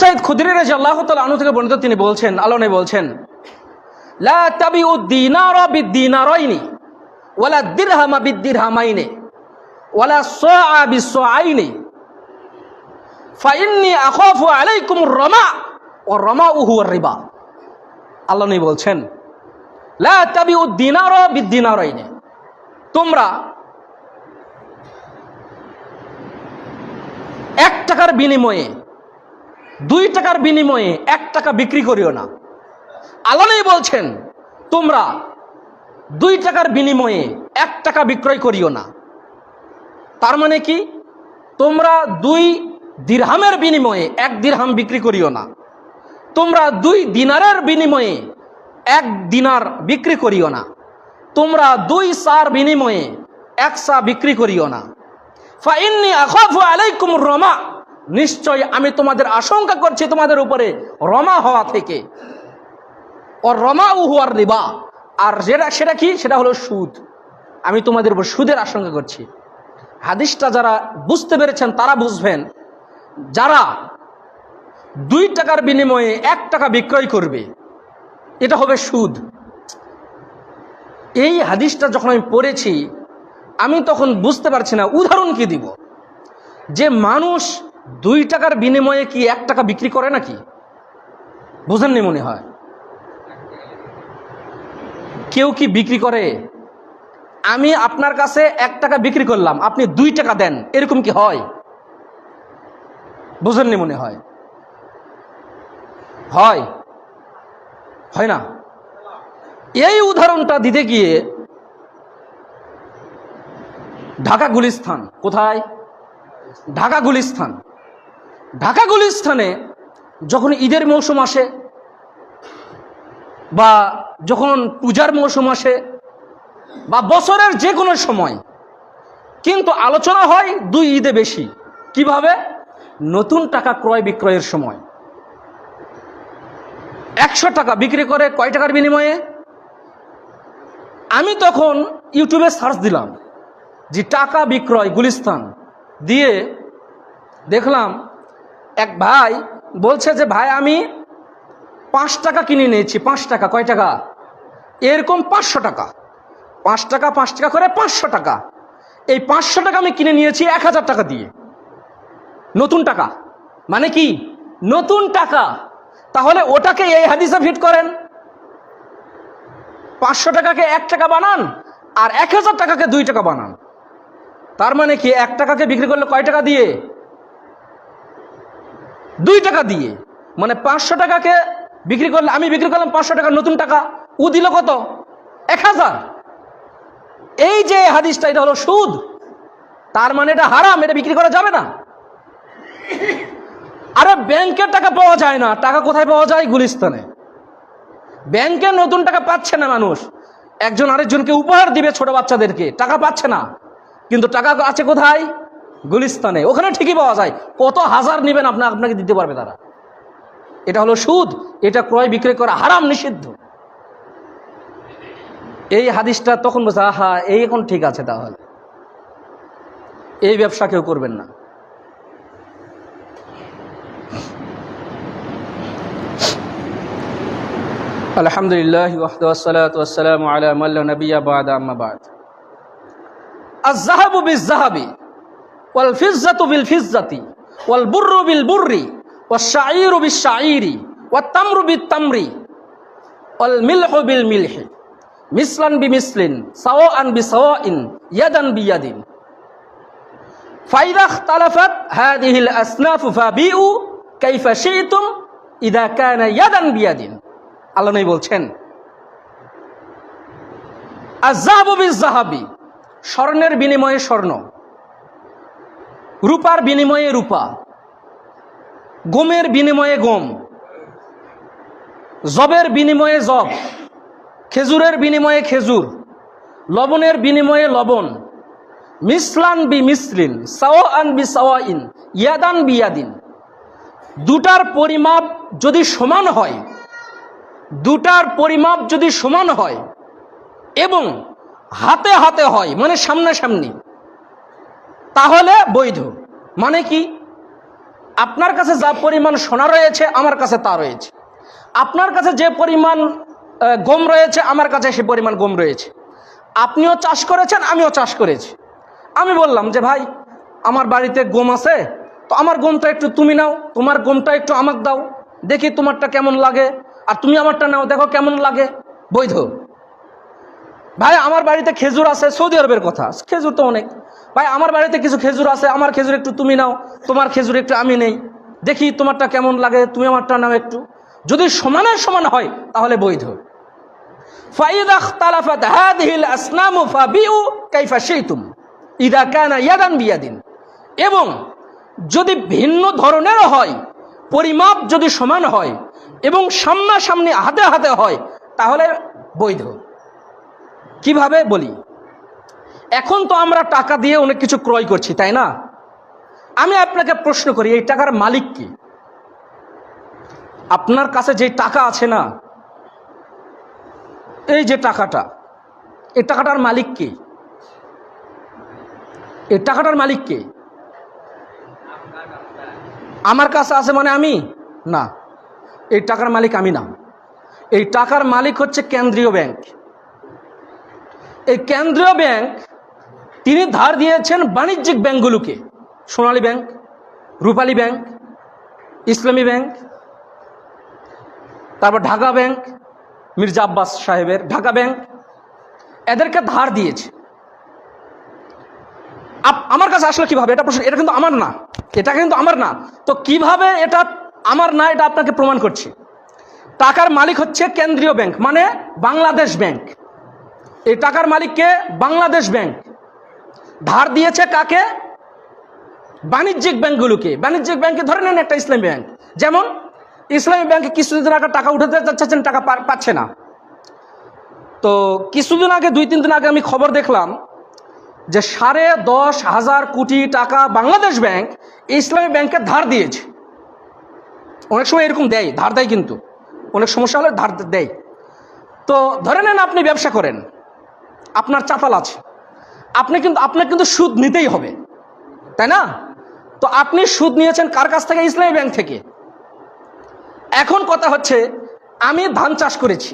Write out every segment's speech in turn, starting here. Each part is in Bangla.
সাঈদ খুদরি রাদিয়াল্লাহু তাআলা আনহু থেকে বর্ণিত, তিনি বলছেন, আল্লাহ নবী বলছেন, লা তাবিউ দিনারা বিদ-দিনারাইনি ওয়ালা দিরহামা বিদ-দিরহামাইনি ওয়ালা সাআ বিস-সাআইনি ফাইন্নী আখাফু আলাইকুমুর রামা ওয়ার রামাউ হুয়ার রিবা। আল্লাহ নবী বলছেন, লা তাবিউ দিনারা বিদ-দিনারাইনি, তোমরা 1 টাকার বিনিময়ে 2 টাকার বিনিময়ে 1 টাকা বিক্রি করিও না। আল্লাহ নবী বলছেন, তোমরা 2 টাকার বিনিময়ে 1 টাকা বিক্রয় করিও না। তার মানে কি, তোমরা 2 দিরহামের বিনিময়ে 1 দিরহাম বিক্রি করিও না, তোমরা 2 দিনারের বিনিময়ে 1 দিনার বিক্রি করিও না, তোমরা 2 সার বিনিময়ে 1 সা বিক্রি করিও না। ফাইন্নী আখাফু আলাইকুমুর রামা, নিশ্চয় আমি তোমাদের আশঙ্কা করছি তোমাদের উপরে রমা হওয়া থেকে। ওর রমাউ হুয়ার রিবা, আর সেটা কি, সেটা হলো সুদ। আমি তোমাদের উপর সুদের আশঙ্কা করছি। হাদিসটা যারা বুঝতে পেরেছেন তারা বুঝবেন, যারা 2 টাকার বিনিময়ে 1 টাকা বিক্রয় করবে, এটা হবে সুদ। এই হাদিসটা যখন আমি পড়েছি, আমি তখন বুঝতে পারছি না উদাহরণ কি দিব, যে মানুষ 2 টাকার বিনিময়ে কি 1 টাকা বিক্রি করে নাকি? বুঝেননি মনে হয়। কেউ কি বিক্রি করে? আমি আপনার কাছে 1 টাকা বিক্রি করলাম, আপনি 2 টাকা দেন, এরকম কি হয়? বুঝেননি মনে হয়। হয়? হয় না। এই উদাহরণটা দিতে গিয়ে ঢাকা গুলিস্তান, কোথায়? ঢাকা গুলিস্তান। ঢাকা গুলিস্তানে যখন ঈদের মৌসুম আসে বা যখন পূজার মৌসুম আসে বা বছরের যে কোনো সময়, কিন্তু আলোচনা হয় 2 ঈদে বেশি। কিভাবে? নতুন টাকা ক্রয় বিক্রয়ের সময় 100 টাকা বিক্রি করে কয় টাকার বিনিময়ে? আমি তখন ইউটিউবে সার্চ দিলাম যে টাকা বিক্রয় গুলিস্তান, দিয়ে দেখলাম এক ভাই বলছে যে ভাই আমি 5 টাকা কিনে নিয়েছি। 5 টাকা কয় টাকা? এরকম 500 টাকা, 5 টাকা 5 টাকা করে 500 টাকা। এই 500 টাকা আমি কিনে নিয়েছি 1000 টাকা দিয়ে। নতুন টাকা মানে কি? নতুন টাকা। তাহলে ওটাকে এই হাদিসে ফিট করেন, 500 টাকাকে 1 টাকা বানান আর 1000 টাকাকে 2 টাকা বানান। তার মানে কি, 1 টাকাকে বিক্রি করলে কয় টাকা দিয়ে? 2 টাকা দিয়ে। মানে 500 টাকাকে বিক্রি করলে, আমি বিক্রি করলাম 500 টাকা নতুন টাকা, ও দিল কত? 1000। এই যে হাদিসটা, এটা হলো সুদ। তার মানে এটা হারাম, এটা বিক্রি করা যাবে না। আরে ব্যাংকের টাকা পাওয়া যায় না, টাকা কোথায় পাওয়া যায়? গুলিস্তানে। ব্যাংকে নতুন টাকা পাচ্ছে না মানুষ, একজন আরেকজনকে উপহার দিবে ছোট বাচ্চাদেরকে, টাকা পাচ্ছে না, কিন্তু টাকা আছে কোথায়? গুলিস্তানে। ওখানে ঠিকই পাওয়া যায়, কত হাজার নেবেন আপনাকে দিতে পারবে তারা। এটা হলো সুদ, এটা ক্রয় বিক্রয় করা হারাম, নিষিদ্ধ। এই হাদিসটা তখন বলছে, আহা, এই এখন ঠিক আছে, তাহলে এই ব্যবসা কেউ করবেন না। আলহামদুলিল্লাহ ওয়াহদাহু ওয়াসসালাতু ওয়াসসালামু আলা মান লা নাবিয়্যা বা'দা, আম্মা বা'দ। আয-যাহাবু বিয-যাহাবি ওয়াল ফিজ্জাতু বিল ফিজ্জাতি ওয়াল বুররু বিল বুররি ওয়াশ-শাঈরু বিশ-শাঈরি ওয়াত-তামরু বিত-তামরি ওয়াল মিলহু বিল মিলহি মিসলান বিমিসলিন সাওয়াআন বিসাওয়াইন ইয়াদান বিয়াদিন ফাইদা ইখতালাফাত হাযিহিল আসনাফু ফাবিউ কাইফা শি'তুম ইযা কানা ইয়াদান বিয়াদিন। আল্লাহ নবী বলছেন, আয-যাহাবু বিয-যাহাবি, স্বর্ণের বিনিময়ে স্বর্ণ, রূপার বিনিময়ে রূপা, গমের বিনিময়ে গম, জবের বিনিময়ে জব, খেজুরের বিনিময়ে খেজুর, লবণের বিনিময়ে লবণ, মিসলান বি মিসলিন সাওয়াআন বি সাওয়াইন ইয়াদান বিয়াদিন। দুটার পরিমাপ যদি সমান হয়, দুটার পরিমাপ যদি সমান হয় এবং হাতে হাতে হয়, মানে সামনাসামনি, তাহলে বৈধ। মানে কি? আপনার কাছে যা পরিমাণ সোনা রয়েছে আমার কাছে তা রয়েছে, আপনার কাছে যে পরিমাণ গম রয়েছে আমার কাছে সে পরিমাণ গম রয়েছে, আপনিও চাষ করেছেন আমিও চাষ করেছি। আমি বললাম যে ভাই আমার বাড়িতে গম আছে, তো আমার গমটা একটু তুমি নাও, তোমার গমটা একটু আমাকে দাও, দেখি তোমারটা কেমন লাগে, আর তুমি আমারটা নাও, দেখো কেমন লাগে, বৈধ। ভাই আমার বাড়িতে খেজুর আছে, সৌদি আরবের কথা, খেজুর তো অনেক, ভাই আমার বাড়িতে কিছু খেজুর আছে, আমার খেজুর একটু তুমি নাও, তোমার খেজুর একটু আমি নেই, দেখি তোমারটা কেমন লাগে, তুমি আমারটা নাও একটু, যদি সমানের সমান হয় তাহলে বৈধ। ফাইদা ইখতালাফাত হাযিহিল আসনামু ফাবিউ কাইফা শি'তুম ইযা কানা ইয়াদান বিয়াদিন, এবং যদি ভিন্ন ধরনেরও হয়, পরিমাপ যদি সমান হয় এবং সামনাসামনি হাতে হাতে হয় তাহলে বৈধ। কিভাবে বলি, এখন তো আমরা টাকা দিয়ে অনেক কিছু ক্রয় করছি, তাই না? আমি আপনাকে প্রশ্ন করি, এই টাকার মালিক কি? আপনার কাছে যে টাকা আছে না, এই যে টাকাটা, এই টাকাটার মালিক কে? এই টাকাটার মালিক কে? আমার কাছে আছে মানে আমি না, এই টাকার মালিক আমি না, এই টাকার মালিক হচ্ছে কেন্দ্রীয় ব্যাংক। এই কেন্দ্রীয় ব্যাংক তিনি ধার দিয়েছেন বাণিজ্যিক ব্যাংকগুলোকে, সোনালী ব্যাংক, রূপালী ব্যাংক, ইসলামী ব্যাংক, তারপর ঢাকা ব্যাংক, মির্জা আব্বাস সাহেবের ঢাকা ব্যাংক, এদেরকে ধার দিয়েছে। আমার কাছে আসলে কিভাবে, এটা প্রশ্ন, এটা কিন্তু আমার না, এটা কিন্তু আমার না, তো কিভাবে এটা আমার না এটা আপনাকে প্রমাণ করছি। টাকার মালিক হচ্ছে কেন্দ্রীয় ব্যাংক, মানে বাংলাদেশ ব্যাংক। এই টাকার মালিককে বাংলাদেশ ব্যাংক ধার দিয়েছে কাকে? বাণিজ্যিক ব্যাংকগুলোকে। বাণিজ্যিক ব্যাংকে ধরে নেন একটা ইসলামী ব্যাংক, যেমন ইসলামী ব্যাংকে কিছুদিন আগে টাকা উঠাতে চাচ্ছেন, টাকা পাচ্ছে না। তো কিছুদিন আগে, 2-3 দিন আগে আমি খবর দেখলাম যে 10,500 কোটি টাকা বাংলাদেশ ব্যাংক ইসলামী ব্যাংকে ধার দিয়েছে। অনেক সময় এরকম দেয়, ধার দেয়, কিন্তু অনেক সমস্যা হলে ধার দেয়। তো ধরে নেন আপনি ব্যবসা করেন, আপনার চাতাল আছে, আপনার কিন্তু সুদ নিতেই হবে, তাই না? তো আপনি সুদ নিয়েছেন কার কাছ থেকে? ইসলামী ব্যাংক থেকে। এখন কথা হচ্ছে, আমি ধান চাষ করেছি,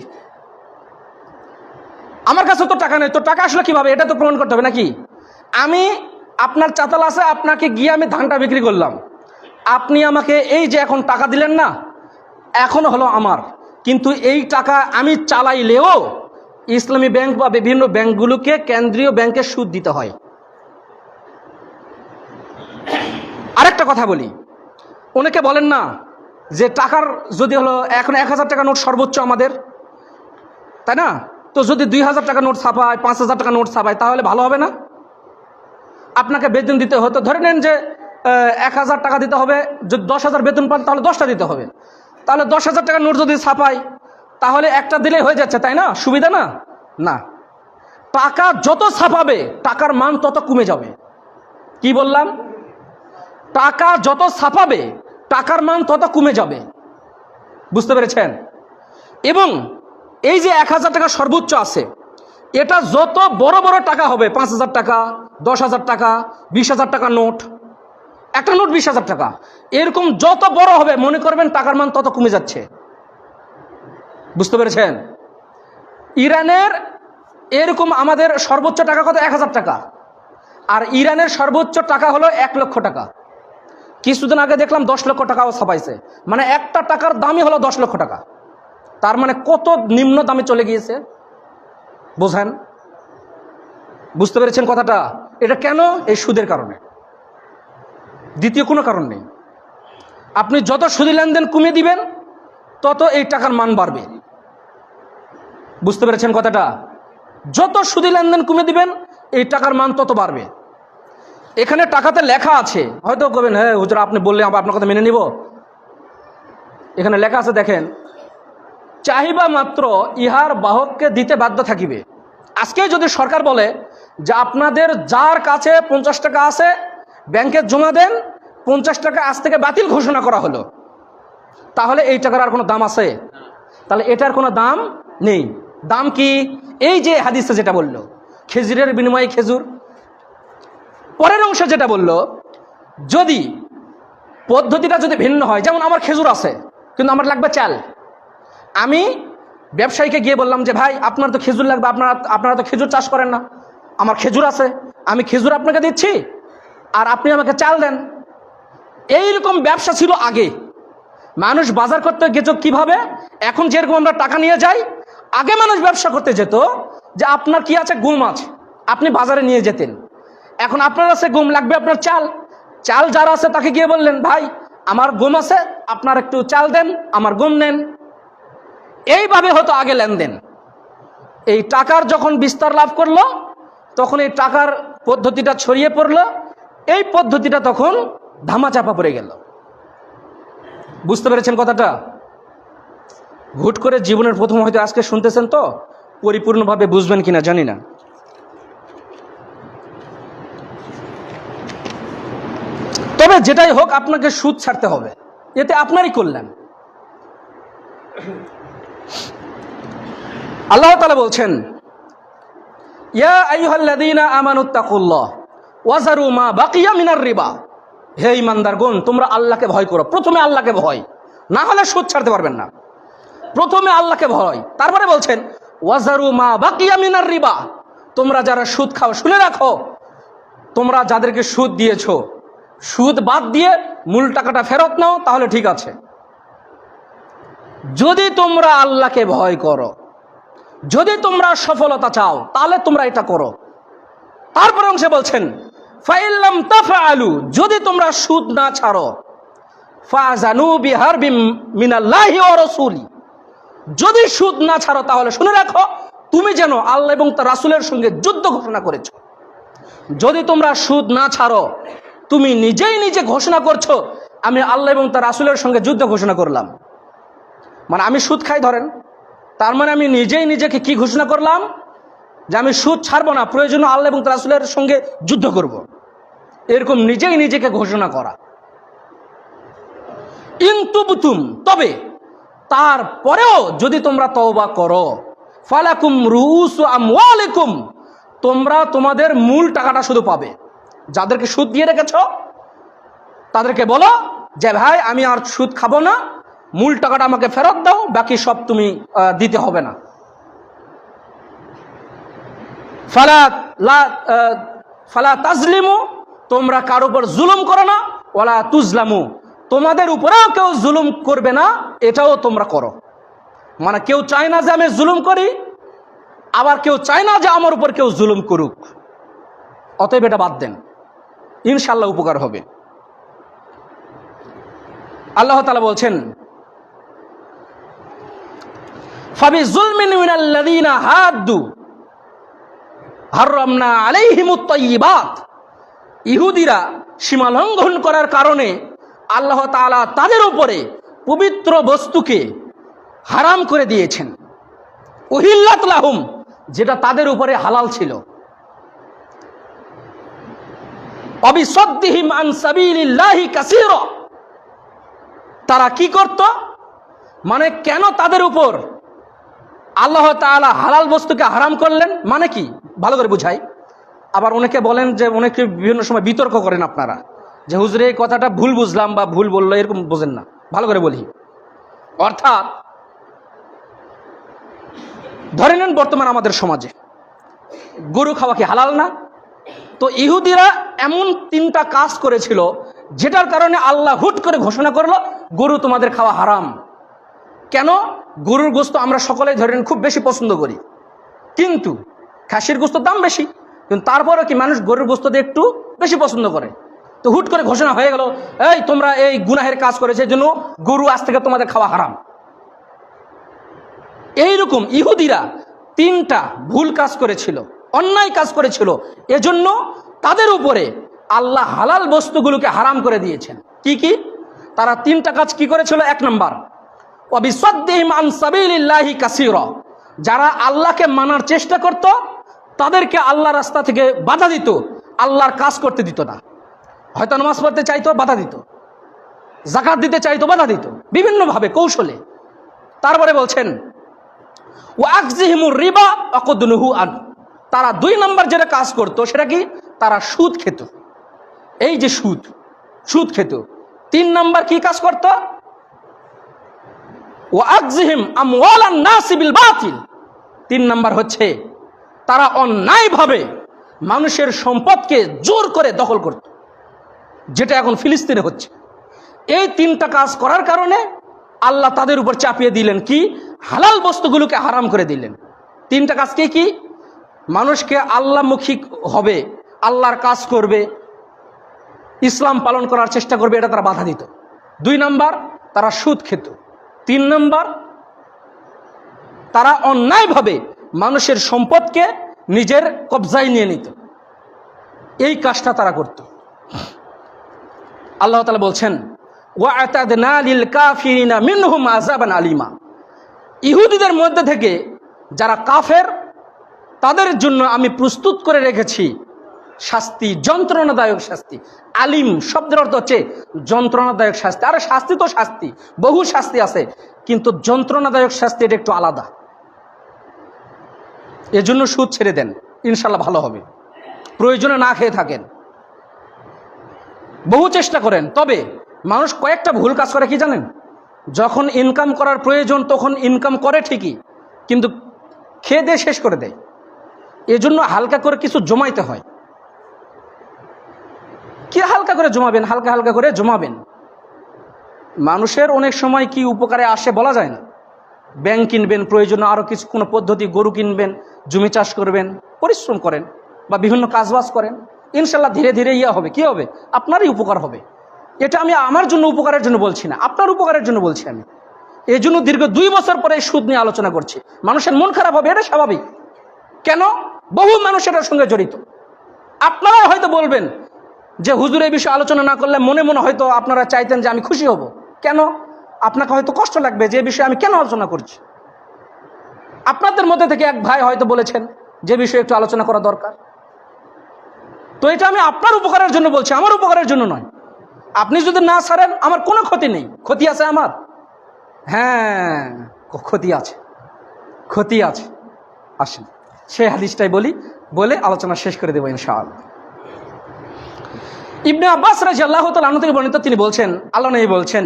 আমার কাছে তো টাকা নেই, তো টাকা আসলে কিভাবে, এটা তো প্রমাণ করতে হবে নাকি? আমি, আপনার চাতাল আছে, আপনাকে গিয়ে আমি ধানটা বিক্রি করলাম, আপনি আমাকে এই যে এখন টাকা দিলেন না, এখন হলো আমার, কিন্তু এই টাকা আমি চালাইলেও ইসলামী ব্যাংক বা বিভিন্ন ব্যাংকগুলোকে কেন্দ্রীয় ব্যাংকে সুদ দিতে হয়। আরেকটা কথা বলি, অনেকে বলেন না যে টাকার যদি হলো এখন 1,000 টাকা নোট সর্বোচ্চ আমাদের, তাই না? তো যদি 2,000 টাকা নোট ছাপায়, 5,000 টাকা নোট ছাপায়, তাহলে ভালো হবে না? আপনাকে বেতন দিতে হতো, ধরে নেন যে 1,000 টাকা দিতে হবে, যদি 10,000 বেতন পান তাহলে 10টা দিতে হবে, তাহলে 10,000 টাকা নোট যদি ছাপায় তাহলে একটা দিলেই হয়ে যাচ্ছে, তাই না? সুবিধা না? না, টাকা যত ছাপাবে টাকার মান তত কমে যাবে। কি বললাম? টাকা যত ছাপাবে টাকার মান তত কমে যাবে, বুঝতে পেরেছেন? এবং এই যে 1,000 টাকা সর্বোচ্চ আছে, এটা যত বড় বড় টাকা হবে, 5,000 টাকা, 10,000 টাকা, 20,000 টাকা নোট, একটা নোট 20,000 টাকা, এরকম যত বড় হবে মনে করবেন টাকার মান তত কমে যাচ্ছে, বুঝতে পেরেছেন? ইরানের এরকম আমাদের সর্বোচ্চ টাকা কত? 1,000 টাকা, আর ইরানের সর্বোচ্চ টাকা হলো 1 লক্ষ টাকা। কিছুদিন আগে দেখলাম 10 লক্ষ টাকাও ছাপাইছে, মানে একটা টাকার দামই হলো 10 লক্ষ টাকা। তার মানে কত নিম্ন দামে চলে গিয়েছে, বোঝেন? বুঝতে পেরেছেন কথাটা? এটা কেন? এই সুদের কারণে, দ্বিতীয় কোনো কারণ নেই। আপনি যত সুদী লেনদেন কমিয়ে দিবেন তত এই টাকার মান বাড়বে, বুঝতে পেরেছেন কথাটা? যত সুদী লেনদেন কমিয়ে দিবেন এই টাকার মান তত বাড়বে। এখানে টাকাতে লেখা আছে, হয়তো কবেন হ্যাঁ হুজুর আপনি বললে আপনার কথা মেনে নিব। এখানে লেখা আছে, দেখেন, চাহিবা মাত্র ইহার বাহককে দিতে বাধ্য থাকিবে। আজকে যদি সরকার বলে যে আপনাদের যার কাছে 50 টাকা আছে ব্যাংকে জমা দেন, 50 টাকা আজ থেকে বাতিল ঘোষণা করা হলো, তাহলে এই টাকার আর কোনো দাম আছে? তাহলে এটার কোনো দাম নেই। দাম কি? এই যে হাদিসে যেটা বললো, খেজুরের বিনিময়ে খেজুর। পরের অংশে যেটা বললো, যদি পদ্ধতিটা যদি ভিন্ন হয়, যেমন আমার খেজুর আছে কিন্তু আমার লাগবে চাল, আমি ব্যবসায়ীকে গিয়ে বললাম যে ভাই আপনার তো খেজুর লাগবে, আপনারা তো খেজুর চাষ করেন না, আমার খেজুর আছে, আমি খেজুর আপনাকে দিচ্ছি আর আপনি আমাকে চাল দেন। এইরকম ব্যবসা ছিল আগে। মানুষ বাজার করতে গেত কিভাবে? এখন যেরকম আমরা টাকা নিয়ে যাই, আগে মানুষ ব্যবসা করতে যেত যে আপনার কি আছে, গম আছে, আপনি বাজারে নিয়ে যেতেন। এখন আপনার আছে গম, লাগবে আপনার চাল, চাল যারা আছে তাকে গিয়ে বললেন ভাই আমার গম আছে, আপনার একটু চাল দেন, আমার গম নেন। এইভাবে হতো আগে লেনদেন। এই টাকার যখন বিস্তার লাভ করলো তখন এই টাকার পদ্ধতিটা ছড়িয়ে পড়লো, এই পদ্ধতিটা তখন ধামাচাপা পড়ে গেল। বুঝতে পেরেছেন কথাটা? হুট করে জীবনের প্রথম হয়তো আজকে শুনতেছেন, তো পরিপূর্ণভাবে বুঝবেন কিনা জানি না। তবে যেটাই হোক আপনাকে সুদ ছাড়তে হবে, এতে আপনারই কল্যাণ। আল্লাহ তাআলা বলছেন ইয়া আইয়ুহাল্লাযীনা আমানুত্তাকুল্লাহ ওয়াযারু মা বাকিয়া মিনার রিবা। হে ঈমানদারগণ, তোমরা আল্লাহকে ভয় করো। প্রথমে আল্লাহকে ভয়, না হলে সুদ ছাড়তে পারবেন না। প্রথমে আল্লাহকে ভয়, তারপরে বলছেন ওয়াযারু মা বাকিয়া মিনার রিবা। তোমরা যারা সুদ খাও শুনে রাখো, তোমরা যাদেরকে সুদ দিয়েছো, সুদ বাদ দিয়ে মূল টাকাটা ফেরত নাও, তাহলে ঠিক আছে। যদি তোমরা আল্লাহকে ভয় করো, যদি তোমরা সফলতা চাও, তাহলে তোমরা এটা করো। তারপরে অংশে বলছেন ফাইল্লাম তাফআলু, যদি তোমরা সুদ না ছাড়ো, ফাজানু বিহারবিম মিনাল্লাহি ওয়া রাসূলি, যদি সুদ না ছাড়ো তাহলে শুনে রাখো তুমি যেন আল্লাহ এবং তার রাসূলের সঙ্গে যুদ্ধ ঘোষণা করেছো। যদি তোমরা সুদ না ছাড়ো, তুমি নিজেই নিজে ঘোষণা করছো আমি আল্লাহ এবং তার রাসূলের সঙ্গে যুদ্ধ ঘোষণা করলাম। মানে আমি সুদ খাই ধরেন, তার মানে আমি নিজেই নিজেকে কি ঘোষণা করলাম? যে আমি সুদ ছাড়বো না, প্রয়োজন আল্লাহ এবং তার রাসূলের সঙ্গে যুদ্ধ করব। এরকম নিজেই নিজেকে ঘোষণা করা। ইনতুবতুম, তবে তারপরেও যদি তোমরা তওবা করো, ফালাকুম রুউসু আমওয়ালিকুম, তোমরা তোমাদের মূল টাকাটা শুধু পাবে। যাদেরকে সুদ দিয়ে রেখেছো তাদেরকে বলো যে ভাই আমি আর সুদ খাবো না, মূল টাকাটা আমাকে ফেরত দাও, বাকি সব তুমি দিতে হবে না। ফালা তাজলিমু, তোমরা কারো উপর জুলুম করো না, ওয়ালা তুজলামু, তোমাদের উপরেও কেউ জুলুম করবে না, এটাও তোমরা করো। মানে কেউ চায় না যে আমি জুলুম করি, আবার কেউ চায় না যে আমার উপর কেউ জুলুম করুক। অতএব এটা বাদ দেন, ইনশাআল্লাহ উপকার হবে। আল্লাহ তাআলা বলছেন ফাবিজুলমিন মিনাল্লাযীনা হাদ্দু হাররামনা আলাইহিমুত তাইয়্যিবাত। ইহুদিরা সীমা লঙ্ঘন করার কারণে আল্লাহ তাআলা তাদের উপরে পবিত্র বস্তুকে হারাম করে দিয়েছেন। উহিল্লাত লাহুম, যেটা তাদের উপরে হালাল ছিল। অবিসদ্দিহিম আন সাবিলিল্লাহি কাসীরা, তারা কি করত? মানে কেন তাদের উপর আল্লাহ তাআলা হালাল বস্তুকে হারাম করলেন, মানে কি ভালো করে বুঝাই। আবার অনেকে বলেন যে, অনেকে বিভিন্ন সময় বিতর্ক করেন আপনারা যে হুজুর এই কথাটা ভুল বুঝলাম বা ভুল বললো, এরকম বোঝেন না। ভালো করে বলি, অর্থাৎ ধরে নেন বর্তমান আমাদের সমাজে গরু খাওয়া কি হালাল না? তো ইহুদিরা এমন তিনটা কাজ করেছিল যেটার কারণে আল্লাহ হুট করে ঘোষণা করলো গরু তোমাদের খাওয়া হারাম। কেন? গরুর গোস্ত আমরা সকলেই ধরেন খুব বেশি পছন্দ করি, কিন্তু খাসির গোস্তের দাম বেশি, কিন্তু তারপরেও কি মানুষ গরুর গোস্ত দিয়ে একটু বেশি পছন্দ করে। তো হুট করে ঘোষণা হয়ে গেল এই তোমরা এই গুনাহের কাজ করেছে, জন্য গরু আজ থেকে তোমাদের খাওয়া হারাম। এইরকম ইহুদিরা তিনটা ভুল কাজ করেছিল, অন্যায় কাজ করেছিল, এজন্য তাদের উপরে আল্লাহ হালাল বস্তুগুলোকে হারাম করে দিয়েছেন। কি কি? তারা তিনটা কাজ কি করেছিল? এক নম্বর, ওয়াবিসাদ্দিহিম আন সাবিলিল্লাহি কাসীরা, যারা আল্লাহকে মানার চেষ্টা করত তাদেরকে আল্লাহ রাস্তা থেকে বাধা দিত, আল্লাহর কাজ করতে দিত না। হয়তো নামাজ পড়তে চাইতো, বাধা দিত, যাকাত দিতে চাইতো, বাধা দিত, বিভিন্নভাবে কৌশলে। তারপরে বলছেন ওয়াকজিহিমুর রিবা ওয়াকুদনুহু আন, তারা দুই নম্বর যেটা কাজ করতো সেটা কি? তারা সুদ খেত। এই যে সুদ খেত, 3 নাম্বার কি কাজ করত? ওয়াকজিহিম আমওয়ালান নাসি বিল বাতিল। 3 নাম্বার হচ্ছে তারা অন্যায়ভাবে মানুষের সম্পদকে জোর করে দখল করত, যেটা এখন ফিলিস্তিনে হচ্ছে। এই 3টা কাজ করার কারণে আল্লাহ তাদের উপর চাপিয়ে দিলেন কি? হালাল বস্তুগুলোকে হারাম করে দিলেন। 3টা কাজ কি কি? মানুষকে আল্লাহমুখী হবে, আল্লাহর কাজ করবে, ইসলাম পালন করার চেষ্টা করবে, এটা তারা বাধা দিত। 2 নাম্বার তারা সুদ খেত। 3 নাম্বার তারা অন্যায়ভাবে মানুষের সম্পদকে নিজের কবজায় নিয়ে নিত। এই কাজটা তারা করত। আল্লাহ তাআলা বলছেন ওয়া'তাদনা লিল কাফিরিনা মিনহুম আযাবান আলিমা। ইহুদিদের মধ্যে থেকে যারা কাফের তাদের জন্য আমি প্রস্তুত করে রেখেছি শাস্তি, যন্ত্রণাদায়ক শাস্তি। আলিম শব্দের অর্থ হচ্ছে যন্ত্রণাদায়ক শাস্তি। আরে শাস্তি তো শাস্তি, বহু শাস্তি আছে, কিন্তু যন্ত্রণাদায়ক শাস্তি এটা একটু আলাদা। এজন্য সুদ ছেড়ে দেন, ইনশাল্লাহ ভালো হবে। প্রয়োজনে না খেয়ে থাকেন, বহু চেষ্টা করেন। তবে মানুষ কয়েকটা ভুল কাজ করে কি জানেন? যখন ইনকাম করার প্রয়োজন তখন ইনকাম করে ঠিকই, কিন্তু খেয়ে দিয়ে শেষ করে দেয়। এজন্য হালকা করে কিছু জমাইতে হয়। কি হালকা করে জমাবেন? হালকা হালকা করে জমাবেন। মানুষের অনেক সময় কি উপকারে আসে বলা যায় না। ব্যাংক কিনবেন, প্রয়োজনে আরও কিছু কোনো পদ্ধতি, গরু কিনবেন, জমি চাষ করবেন, পরিশ্রম করেন বা বিভিন্ন কাজবাজ করেন, ইনশাল্লাহ ধীরে ধীরে হবে, কি হবে? আপনারই উপকার হবে। এটা আমি আমার জন্য উপকারের জন্য বলছি না, আপনার উপকারের জন্য বলছি আমি। এই জন্য দীর্ঘ 2 বছর পরে এই সুদ নিয়ে আলোচনা করছি। মানুষের মন খারাপ হবে, এটা স্বাভাবিক। কেন? বহু মানুষ এটার সঙ্গে জড়িত। আপনারা হয়তো বলবেন যে হুজুর এই বিষয়ে আলোচনা না করলে মনে মনে হয়তো আপনারা চাইতেন যে আমি খুশি হব। কেন? আপনাকে হয়তো কষ্ট লাগবে যে বিষয়ে আমি কেন আলোচনা করছি। আপনাদের মধ্যে থেকে এক ভাই হয়তো বলেছেন যে বিষয়ে একটু আলোচনা করা দরকার। তো এটা আমি আপনার উপকারের জন্য বলছি, আমার উপকারের জন্য নয়। আপনি যদি না ছাড়েন আমার কোনো ক্ষতি নেই। ক্ষতি আছে আমার? হ্যাঁ, ক্ষতি আছে, ক্ষতি আছে। আসেন সেই হাদিসটাই বলে আলোচনা শেষ করে দেব ইনশাআল্লাহ। ইবনে আব্বাস রাদিয়াল্লাহু তাআলা আনহু থেকে বর্ণিত, তিনি বলছেন, আল্লাহ নবী বলছেন,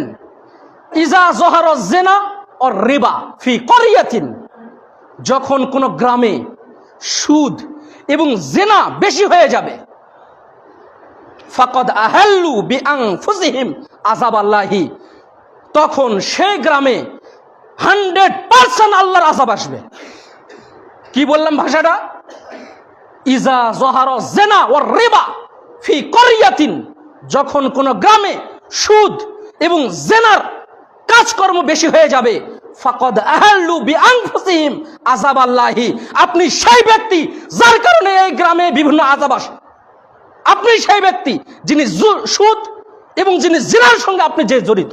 ইজা যহারা যিনা ওয়ার রিবা ফি ক্বরিয়াতিন, যখন কোন গ্রামে সুদ এবং জিনা বেশি হয়ে যাবে, ফাকাদ আহাল্লু বিআনফুসিহিম আযাবাল্লাহি, তখন সেই গ্রামে 100% আল্লাহর আযাব আসবে। কি বললাম ভাষাটা? ইজা যহারা যিনা ওয়ার রিবা ফি ক্বরিয়াতিন, যখন কোন গ্রামে সুদ এবং জিনার কাজকর্ম বেশি হয়ে যাবে, ফাকাদ আহাল্লু বিআনফুসিহিম আযাবাল্লাহি, আপনি সেই ব্যক্তি যার কারণে এই গ্রামে বিভিন্ন আযাব আসে। আপনি সেই ব্যক্তি যিনি সুদ এবং যিনি জিনার সঙ্গে আপনি যে জড়িত।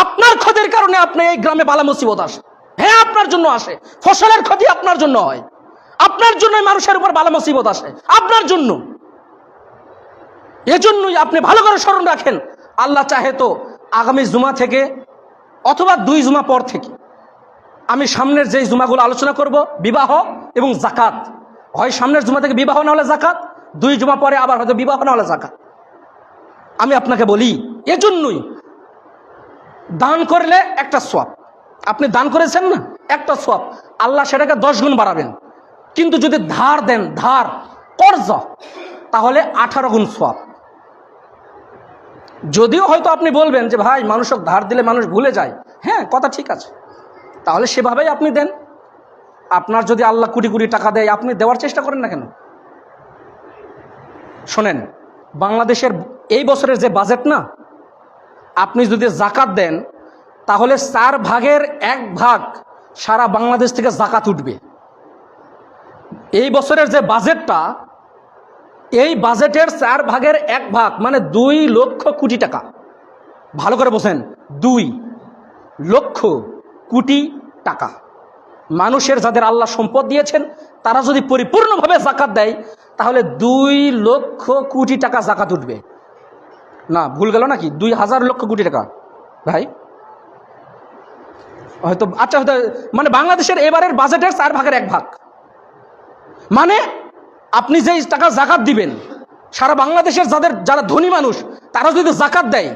আপনার ক্ষতির কারণে আপনি এই গ্রামে বালা মুসিবত আসে। হ্যাঁ, আপনার জন্য আসে। ফসলের ক্ষতি আপনার জন্য হয়, আপনার জন্যই মানুষের উপর বালা মুসিবত আসে, আপনার জন্য। এজন্যই আপনি ভালো করে স্মরণ রাখেন, আল্লাহ চাহে তো আগামী জুমা থেকে অথবা 2 জুমা পর থেকে আমি সামনের যে জুমাগুলো আলোচনা করব, বিবাহ এবং যাকাত, হয় সামনের জুমা থেকে বিবাহ না হলে যাকাত, 2 জুমা পরে আবার হয়তো বিবাহ না হলে যাকাত। আমি আপনাকে বলি, এজন্যই দান করলে একটা সওয়াব। আপনি দান করেছেন না, একটা সওয়াব, আল্লাহ সেটাকে 10 গুণ বাড়াবেন। কিন্তু যদি ধার দেন, ধার কর্জ, তাহলে 18 গুণ সওয়াব। যদিও হয়তো আপনি বলবেন যে ভাই, মানুষকে ধার দিলে মানুষ ভুলে যায়। হ্যাঁ, কথা ঠিক আছে, তাহলে সেভাবেই আপনি দেন। আপনার যদি আল্লাহ কোটি কোটি টাকা দেয়, আপনি দেওয়ার চেষ্টা করেন না কেন? শোনেন, বাংলাদেশের এই বছরের যে বাজেট না, আপনি যদি যাকাত দেন তাহলে 4 ভাগের 1 ভাগ সারা বাংলাদেশ থেকে যাকাত উঠবে। এই বছরের যে বাজেটটা, এই বাজেটের 4 ভাগের 1 ভাগ মানে 2 লক্ষ কোটি টাকা। ভালো করে বোঝেন, 2 লক্ষ কোটি টাকা। মানুষের যাদের আল্লাহ সম্পদ দিয়েছেন তারা যদি পরিপূর্ণভাবে যাকাত দেয় তাহলে 2 লক্ষ কোটি টাকা যাকাত উঠবে। না, ভুল গেল নাকি? 2000 লক্ষ কোটি টাকা ভাই, হয়তো আচ্ছা, হয়তো মানে বাংলাদেশের এবারের বাজেটের 4 ভাগের 1 ভাগ। মানে আপনি যেই টাকা যাকাত দিবেন, সারা বাংলাদেশের যারা ধনী মানুষ তারা যদি জাকাত দেয়,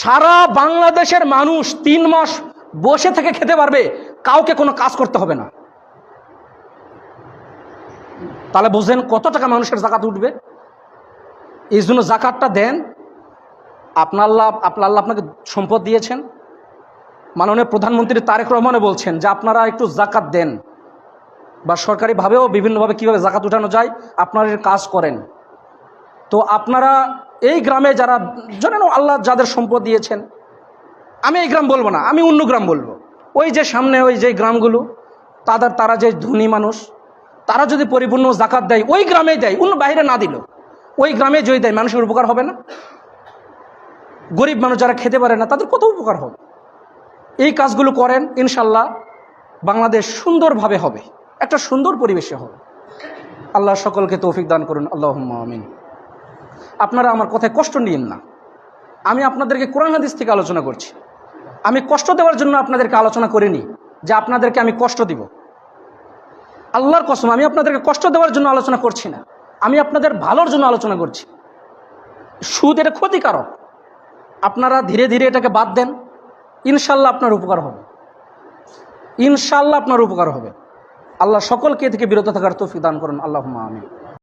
সারা বাংলাদেশের মানুষ 3 মাস বসে থেকে খেতে পারবে, কাউকে কোনো কাজ করতে হবে না। তাহলে বুঝেন কত টাকা মানুষের জাকাত উঠবে। এই জন্য জাকাতটা দেন। আপনার আল্লাহ আপনাকে সম্পদ দিয়েছেন। মাননীয় প্রধানমন্ত্রী তারেক রহমানে বলছেন যে আপনারা একটু জাকাত দেন, বা সরকারিভাবেও বিভিন্নভাবে কীভাবে জাকাত উঠানো যায় আপনারা কাজ করেন। তো আপনারা এই গ্রামে যারা জানেন আল্লাহ যাদের সম্পদ দিয়েছেন, আমি এই গ্রাম বলবো না, আমি অন্য গ্রাম বলবো, ওই যে সামনে ওই যে গ্রামগুলো, তারা যে ধনী মানুষ, তারা যদি পরিপূর্ণ জাকাত দেয়, ওই গ্রামেই দেয়, অন্য বাইরে না দিল, ওই গ্রামে যদি দেয়, মানুষের উপকার হবে না? গরিব মানুষ যারা খেতে পারে না তাদের কত উপকার হবে। এই কাজগুলো করেন, ইনশাল্লাহ বাংলাদেশ সুন্দরভাবে হবে, একটা সুন্দর পরিবেশে হবে। আল্লাহ সকলকে তৌফিক দান করুন, আল্লাহুম্মা আমিন। আপনারা আমার কথায় কষ্ট নিয়েন না। আমি আপনাদেরকে কোরআন হাদিস থেকে আলোচনা করছি। আমি কষ্ট দেওয়ার জন্য আপনাদেরকে আলোচনা করিনি যে আপনাদেরকে আমি কষ্ট দিব। আল্লাহর কসম, আমি আপনাদেরকে কষ্ট দেওয়ার জন্য আলোচনা করছি না, আমি আপনাদের ভালোর জন্য আলোচনা করছি। সুদ এটা ক্ষতিকারক, আপনারা ধীরে ধীরে এটাকে বাদ দেন, ইনশাল্লাহ আপনার উপকার হবে, ইনশাল্লাহ আপনার উপকার হবে। আল্লাহ সকলকে এ থেকে বিরত থাকার তৌফিক দান করুন, আল্লাহুম্মা আমিন।